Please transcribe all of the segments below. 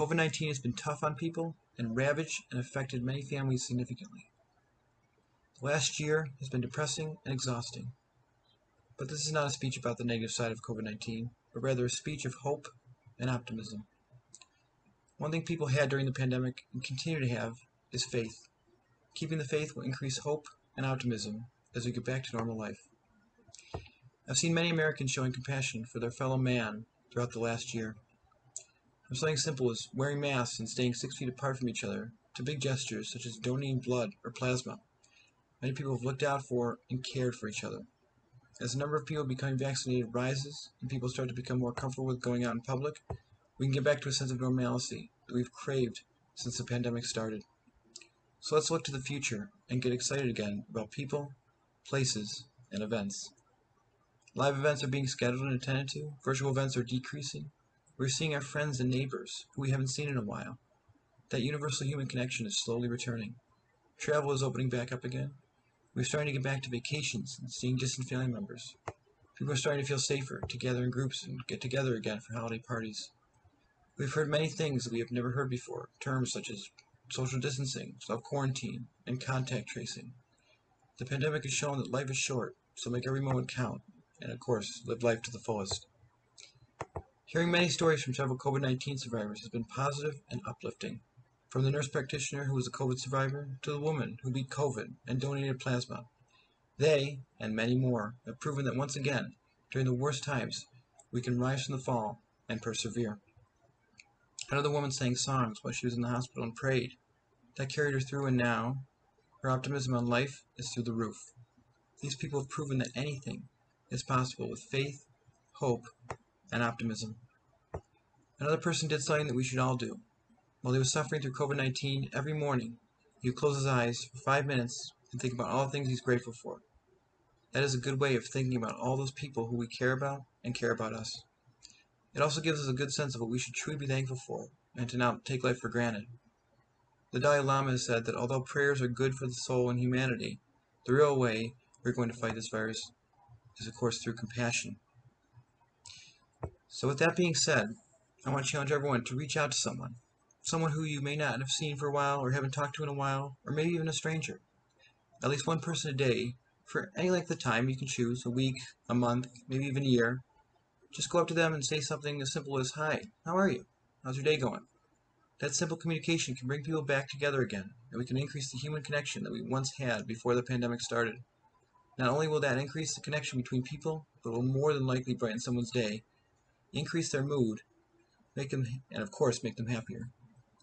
COVID-19 has been tough on people and ravaged and affected many families significantly. The last year has been depressing and exhausting. But this is not a speech about the negative side of COVID-19, but rather a speech of hope and optimism. One thing people had during the pandemic and continue to have is faith. Keeping the faith will increase hope and optimism as we get back to normal life. I've seen many Americans showing compassion for their fellow man throughout the last year. From something simple as wearing masks and staying 6 feet apart from each other, to big gestures such as donating blood or plasma, many people have looked out for and cared for each other. As the number of people becoming vaccinated rises and people start to become more comfortable with going out in public, we can get back to a sense of normalcy that we've craved since the pandemic started. So let's look to the future and get excited again about people, places, and events. Live events are being scheduled and attended to, virtual events are decreasing. We're seeing our friends and neighbors who we haven't seen in a while. That universal human connection is slowly returning. Travel is opening back up again. We're starting to get back to vacations and seeing distant family members. People are starting to feel safer to gather in groups and get together again for holiday parties. We've heard many things that we have never heard before, terms such as social distancing, self-quarantine, and contact tracing. The pandemic has shown that life is short, so make every moment count, and of course, live life to the fullest. Hearing many stories from several COVID-19 survivors has been positive and uplifting. From the nurse practitioner who was a COVID survivor to the woman who beat COVID and donated plasma. They, and many more, have proven that once again, during the worst times, we can rise from the fall and persevere. Another woman sang songs while she was in the hospital and prayed. That carried her through, and now, her optimism on life is through the roof. These people have proven that anything is possible with faith, hope, and optimism. Another person did something that we should all do. While he was suffering through COVID-19, every morning he would close his eyes for 5 minutes and think about all the things he's grateful for. That is a good way of thinking about all those people who we care about and care about us. It also gives us a good sense of what we should truly be thankful for and to not take life for granted. The Dalai Lama has said that although prayers are good for the soul and humanity, the real way we're going to fight this virus is, of course, through compassion. So with that being said, I want to challenge everyone to reach out to someone who you may not have seen for a while or haven't talked to in a while, or maybe even a stranger. At least one person a day, for any length of time you can choose, a week, a month, maybe even a year. Just go up to them and say something as simple as, "Hi, how are you? How's your day going?" That simple communication can bring people back together again, and we can increase the human connection that we once had before the pandemic started. Not only will that increase the connection between people, but it will more than likely brighten someone's day, increase their mood, and of course make them happier.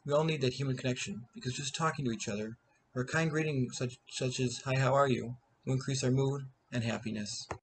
We all need that human connection, because just talking to each other, or a kind greeting such as, "Hi, how are you?" will increase our mood and happiness.